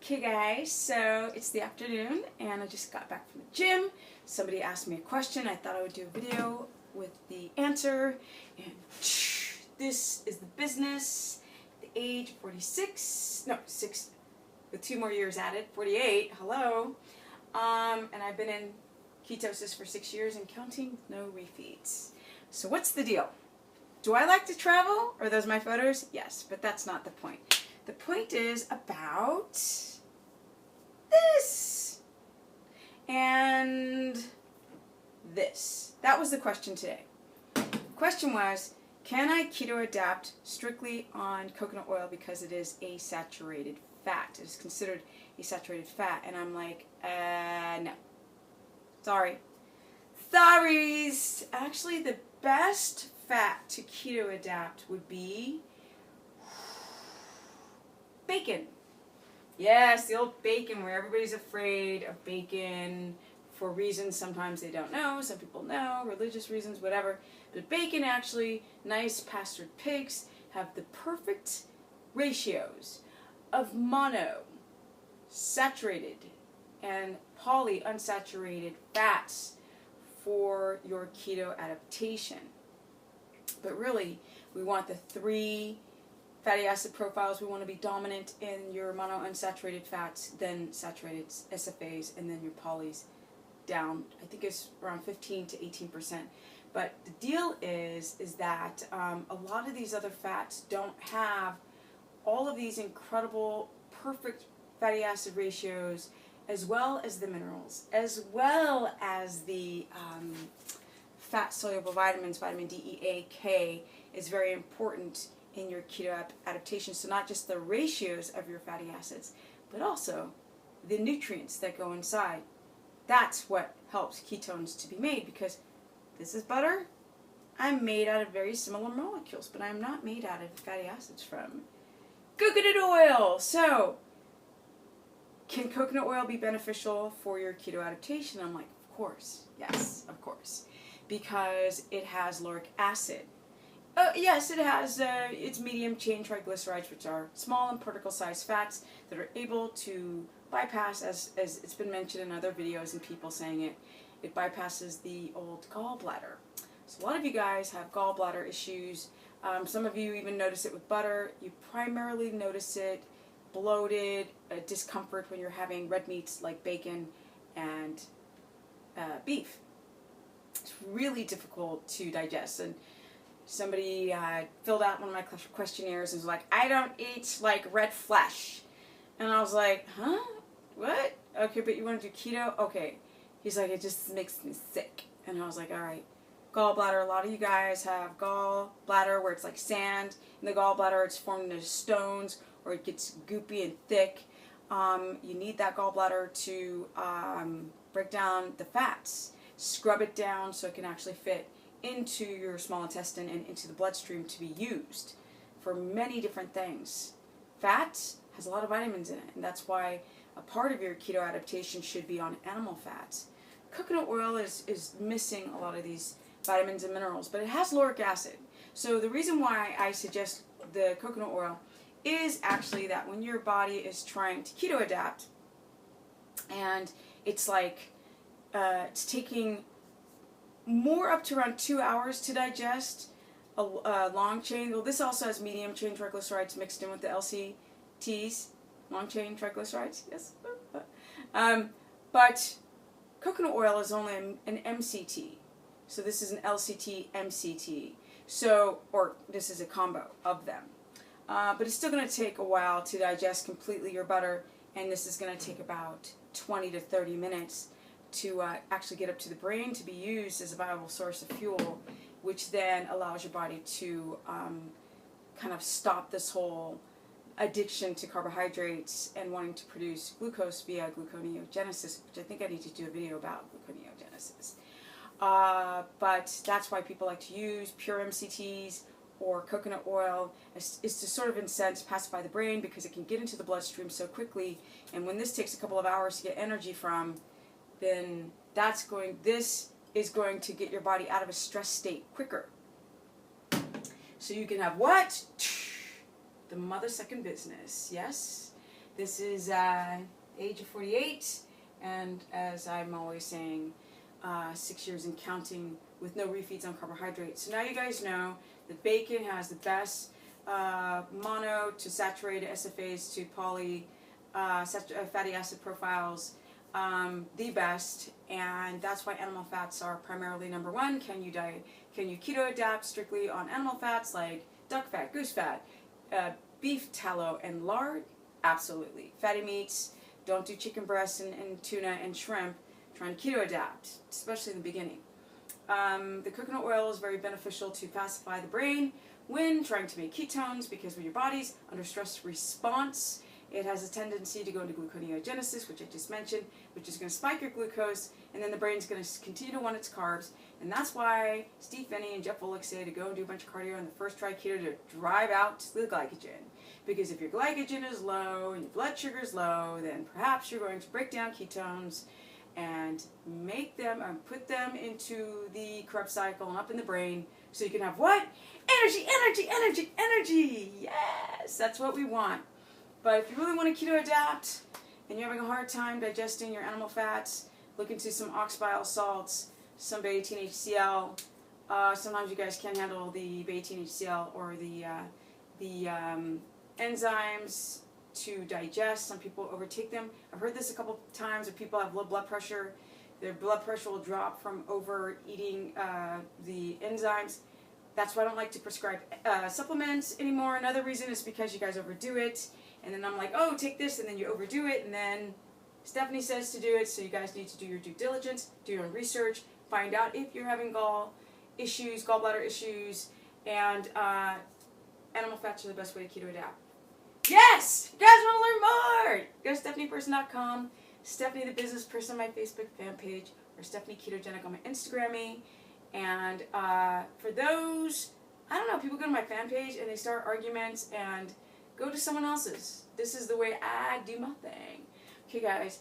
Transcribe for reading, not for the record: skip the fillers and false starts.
Okay guys, so it's the afternoon and I just got back from the gym. Somebody asked me a question. I thought I would do a video with the answer. And this is the business. The age 46, no, 6, with 2 more years added, 48, hello. And I've been in ketosis for 6 years and counting, no refeeds. So what's the deal? Do I like to travel? Are those my photos? Yes, but that's not the point. The point is about this and this. That was the question today. The question was, can I keto adapt strictly on coconut oil because it is a saturated fat? It is considered a saturated fat. And I'm like, no. Sorry. Sorries. Actually, the best fat to keto adapt would be bacon. Yes, the old bacon where everybody's afraid of bacon for reasons sometimes they don't know, some people know, religious reasons, whatever. But bacon actually, nice pastured pigs have the perfect ratios of mono, saturated, and polyunsaturated fats for your keto adaptation. But really, we want the 3 fatty acid profiles. We want to be dominant in your monounsaturated fats, then saturated SFAs, and then your polys down. I think it's around 15 to 18%. But the deal is that a lot of these other fats don't have all of these incredible, perfect fatty acid ratios, as well as the minerals, as well as the fat-soluble vitamins. Vitamin D, E, A, K is very important in your keto adaptation. So not just the ratios of your fatty acids, but also the nutrients that go inside. That's what helps ketones to be made, because this is butter. I'm made out of very similar molecules, but I'm not made out of fatty acids from coconut oil. So, can coconut oil be beneficial for your keto adaptation? I'm like, of course. Yes, of course. Because it has lauric acid. Yes, it has its medium chain triglycerides, which are small and particle-sized fats that are able to bypass, as it's been mentioned in other videos and people saying it, it bypasses the old gallbladder. So a lot of you guys have gallbladder issues. Some of you even notice it with butter. You primarily notice it bloated, discomfort when you're having red meats like bacon and beef. It's really difficult to digest. And somebody filled out one of my questionnaires and was like, I don't eat like red flesh. And I was like, huh? What? Okay, but you want to do keto? Okay. He's like, it just makes me sick. And I was like, all right. Gallbladder, a lot of you guys have gallbladder where it's like sand. In the gallbladder, it's formed into stones, or it gets goopy and thick. You need that gallbladder to break down the fats, scrub it down so it can actually fit into your small intestine and into the bloodstream to be used for many different things. Fat has a lot of vitamins in it, and that's why a part of your keto adaptation should be on animal fats. Coconut oil is missing a lot of these vitamins and minerals, but it has lauric acid. So the reason why I suggest the coconut oil is actually that when your body is trying to keto adapt, and it's like it's taking more up to around 2 hours to digest a long chain. Well, this also has medium chain triglycerides mixed in with the LCTs, long chain triglycerides, yes. But coconut oil is only an MCT. So this is an LCT, MCT. So, or this is a combo of them. But it's still going to take a while to digest completely your butter, and this is going to take about 20 to 30 minutes to actually get up to the brain to be used as a viable source of fuel, which then allows your body to kind of stop this whole addiction to carbohydrates and wanting to produce glucose via gluconeogenesis, which I think I need to do a video about gluconeogenesis. But that's why people like to use pure MCTs or coconut oil, is to sort of, in a sense, pacify the brain, because it can get into the bloodstream so quickly. And when this takes a couple of hours to get energy from, then this is going to get your body out of a stress state quicker. So you can have what? The mother-sucking business, yes? This is age of 48, and as I'm always saying, 6 years and counting with no refeeds on carbohydrates. So now you guys know that bacon has the best mono to saturated SFAs to poly fatty acid profiles, the best, and that's why animal fats are primarily number one. Can you keto adapt strictly on animal fats like duck fat, goose fat, beef tallow, and lard? Absolutely. Fatty meats, don't do chicken breasts and tuna and shrimp. Try and keto adapt, especially in the beginning. The coconut oil is very beneficial to pacify the brain when trying to make ketones, because when your body's under stress response, it has a tendency to go into gluconeogenesis, which I just mentioned, which is going to spike your glucose, and then the brain's going to continue to want its carbs. And that's why Steve Finney and Jeff Volek say to go and do a bunch of cardio on the first try keto to drive out the glycogen. Because if your glycogen is low and your blood sugar is low, then perhaps you're going to break down ketones and make them and put them into the Krebs cycle and up in the brain, so you can have what? Energy, energy, energy, energy. Yes, that's what we want. But if you really want to keto adapt and you're having a hard time digesting your animal fats, look into some ox bile salts, some beta-18 HCl. Sometimes you guys can't handle the beta-18 HCl or the enzymes to digest. Some people overtake them. I've heard this a couple times. If people have low blood pressure, their blood pressure will drop from overeating the enzymes. That's why I don't like to prescribe supplements anymore. Another reason is because you guys overdo it. And then I'm like, oh, take this, and then you overdo it, and then Stephanie says to do it, so you guys need to do your due diligence, do your own research, find out if you're having gallbladder issues, and animal fats are the best way to keto adapt. Yes! You guys want to learn more? Go to StephaniePerson.com, Stephanie the Business Person on my Facebook fan page, or Stephanie Ketogenic on my Instagram. And for those, I don't know, people go to my fan page and they start arguments and go to someone else's. This is the way I do my thing. Okay, guys,